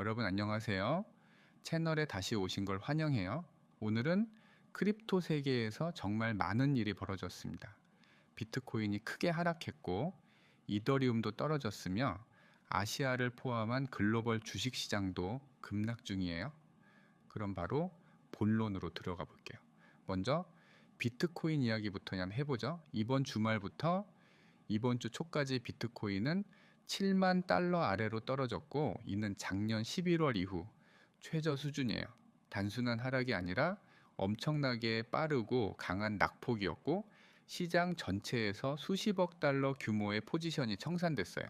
여러분 안녕하세요. 채널에 다시 오신 걸 환영해요. 오늘은 크립토 세계에서 정말 많은 일이 벌어졌습니다. 비트코인이 크게 하락했고 이더리움도 떨어졌으며 아시아를 포함한 글로벌 주식 시장도 급락 중이에요. 그럼 바로 본론으로 들어가 볼게요. 먼저 비트코인 이야기부터 그냥 해보죠. 이번 주말부터 이번 주 초까지 비트코인은 7만 달러 아래로 떨어졌고 이는 작년 11월 이후 최저 수준이에요. 단순한 하락이 아니라 엄청나게 빠르고 강한 낙폭이었고 시장 전체에서 수십억 달러 규모의 포지션이 청산됐어요.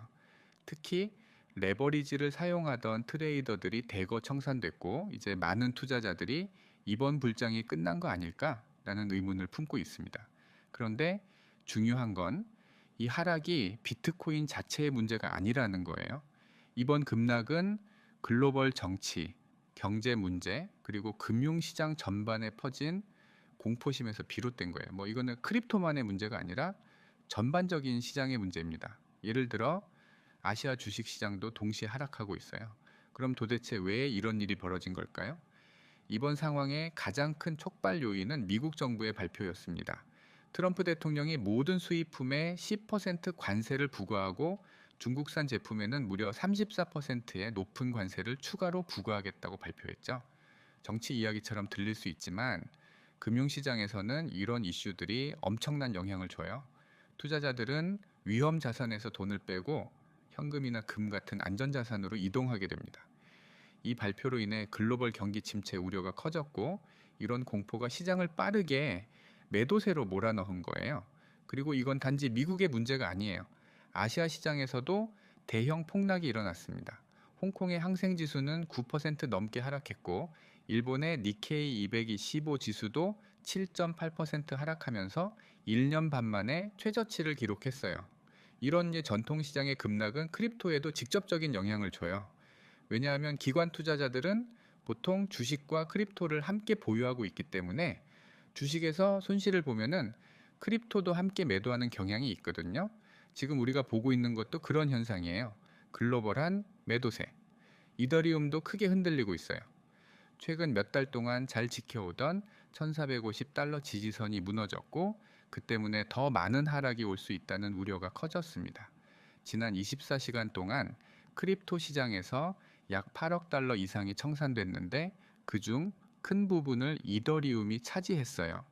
특히 레버리지를 사용하던 트레이더들이 대거 청산됐고 이제 많은 투자자들이 이번 불장이 끝난 거 아닐까라는 의문을 품고 있습니다. 그런데 중요한 건 이 하락이 비트코인 자체의 문제가 아니라는 거예요. 이번 급락은 글로벌 정치, 경제 문제, 그리고 금융시장 전반에 퍼진 공포심에서 비롯된 거예요. 이거는 크립토만의 문제가 아니라 전반적인 시장의 문제입니다. 예를 들어 아시아 주식 시장도 동시에 하락하고 있어요. 그럼 도대체 왜 이런 일이 벌어진 걸까요? 이번 상황의 가장 큰 촉발 요인은 미국 정부의 발표였습니다. 트럼프 대통령이 모든 수입품에 10% 관세를 부과하고 중국산 제품에는 무려 34%의 높은 관세를 추가로 부과하겠다고 발표했죠. 정치 이야기처럼 들릴 수 있지만 금융시장에서는 이런 이슈들이 엄청난 영향을 줘요. 투자자들은 위험 자산에서 돈을 빼고 현금이나 금 같은 안전자산으로 이동하게 됩니다. 이 발표로 인해 글로벌 경기 침체 우려가 커졌고 이런 공포가 시장을 빠르게 매도세로 몰아넣은 거예요. 그리고 이건 단지 미국의 문제가 아니에요. 아시아 시장에서도 대형 폭락이 일어났습니다. 홍콩의 항생지수는 9% 넘게 하락했고 일본의 니케이 225 지수도 7.8% 하락하면서 1년 반 만에 최저치를 기록했어요. 이런 전통시장의 급락은 크립토에도 직접적인 영향을 줘요. 왜냐하면 기관 투자자들은 보통 주식과 크립토를 함께 보유하고 있기 때문에 주식에서 손실을 보면은 크립토도 함께 매도하는 경향이 있거든요. 지금 우리가 보고 있는 것도 그런 현상이에요. 글로벌한 매도세. 이더리움도 크게 흔들리고 있어요. 최근 몇 달 동안 잘 지켜오던 1450달러 지지선이 무너졌고 그 때문에 더 많은 하락이 올 수 있다는 우려가 커졌습니다. 지난 24시간 동안 크립토 시장에서 약 8억 달러 이상이 청산됐는데 그중 큰 부분을 이더리움이 차지했어요.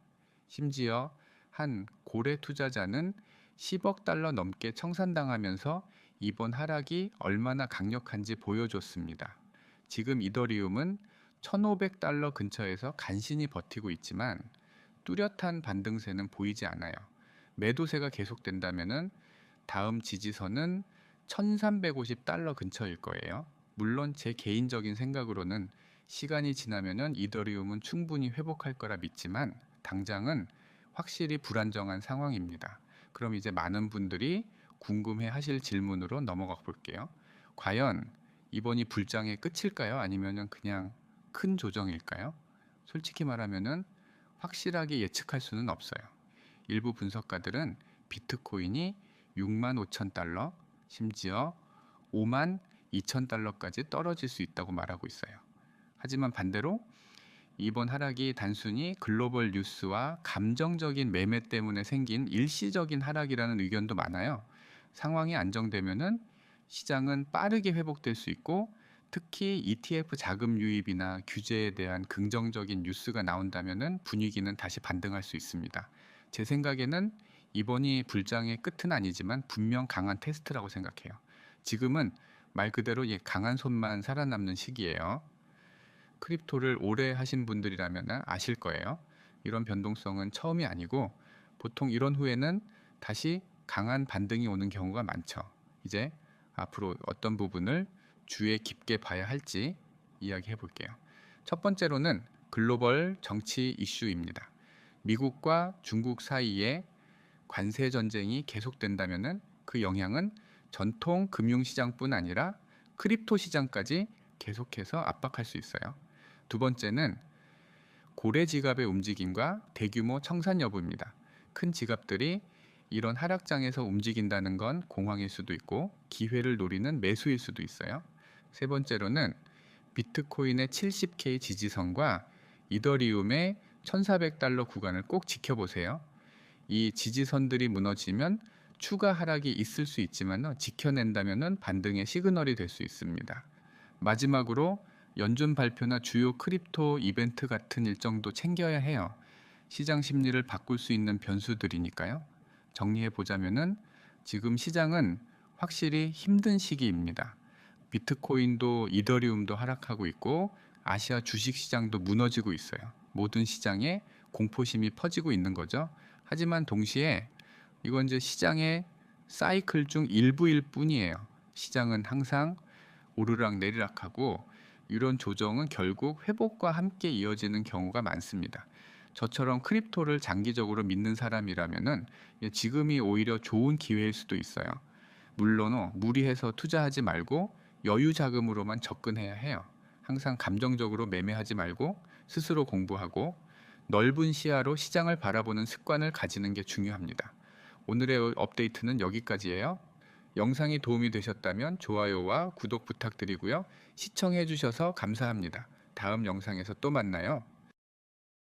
심지어 한 고래 투자자는 10억 달러 넘게 청산당하면서 이번 하락이 얼마나 강력한지 보여줬습니다. 지금 이더리움은 1,500달러 근처에서 간신히 버티고 있지만 뚜렷한 반등세는 보이지 않아요. 매도세가 계속된다면 다음 지지선은 1,350달러 근처일 거예요. 물론 제 개인적인 생각으로는 시간이 지나면은 이더리움은 충분히 회복할 거라 믿지만 당장은 확실히 불안정한 상황입니다. 그럼 이제 많은 분들이 궁금해 하실 질문으로 넘어가 볼게요. 과연 이번이 불장의 끝일까요? 아니면은 그냥 큰 조정일까요? 솔직히 말하면은 확실하게 예측할 수는 없어요. 일부 분석가들은 비트코인이 6만 5천 달러, 심지어 5만 2천 달러까지 떨어질 수 있다고 말하고 있어요. 하지만 반대로 이번 하락이 단순히 글로벌 뉴스와 감정적인 매매 때문에 생긴 일시적인 하락이라는 의견도 많아요. 상황이 안정되면은 시장은 빠르게 회복될 수 있고 특히 ETF 자금 유입이나 규제에 대한 긍정적인 뉴스가 나온다면은 분위기는 다시 반등할 수 있습니다. 제 생각에는 이번이 불장의 끝은 아니지만 분명 강한 테스트라고 생각해요. 지금은 말 그대로 강한 손만 살아남는 시기예요. 크립토를 오래 하신 분들이라면 아실 거예요. 이런 변동성은 처음이 아니고 보통 이런 후에는 다시 강한 반등이 오는 경우가 많죠. 이제 앞으로 어떤 부분을 주의 깊게 봐야 할지 이야기해 볼게요. 첫 번째로는 글로벌 정치 이슈입니다. 미국과 중국 사이에 관세 전쟁이 계속된다면 그 영향은 전통 금융시장뿐 아니라 크립토 시장까지 계속해서 압박할 수 있어요. 두 번째는 고래 지갑의 움직임과 대규모 청산 여부입니다. 큰 지갑들이 이런 하락장에서 움직인다는 건 공황일 수도 있고 기회를 노리는 매수일 수도 있어요. 세 번째로는 비트코인의 70K 지지선과 이더리움의 1,400달러 구간을 꼭 지켜보세요. 이 지지선들이 무너지면 추가 하락이 있을 수 있지만 지켜낸다면 반등의 시그널이 될 수 있습니다. 마지막으로 연준 발표나 주요 크립토 이벤트 같은 일정도 챙겨야 해요. 시장 심리를 바꿀 수 있는 변수들이니까요. 정리해 보자면은 지금 시장은 확실히 힘든 시기입니다. 비트코인도 이더리움도 하락하고 있고 아시아 주식 시장도 무너지고 있어요. 모든 시장에 공포심이 퍼지고 있는 거죠. 하지만 동시에 이건 이제 시장의 사이클 중 일부일 뿐이에요. 시장은 항상 오르락 내리락하고 이런 조정은 결국 회복과 함께 이어지는 경우가 많습니다. 저처럼 크립토를 장기적으로 믿는 사람이라면은 지금이 오히려 좋은 기회일 수도 있어요. 물론 무리해서 투자하지 말고 여유 자금으로만 접근해야 해요. 항상 감정적으로 매매하지 말고 스스로 공부하고 넓은 시야로 시장을 바라보는 습관을 가지는 게 중요합니다. 오늘의 업데이트는 여기까지예요. 영상이 도움이 되셨다면 좋아요와 구독 부탁드리고요. 시청해 주셔서 감사합니다. 다음 영상에서 또 만나요.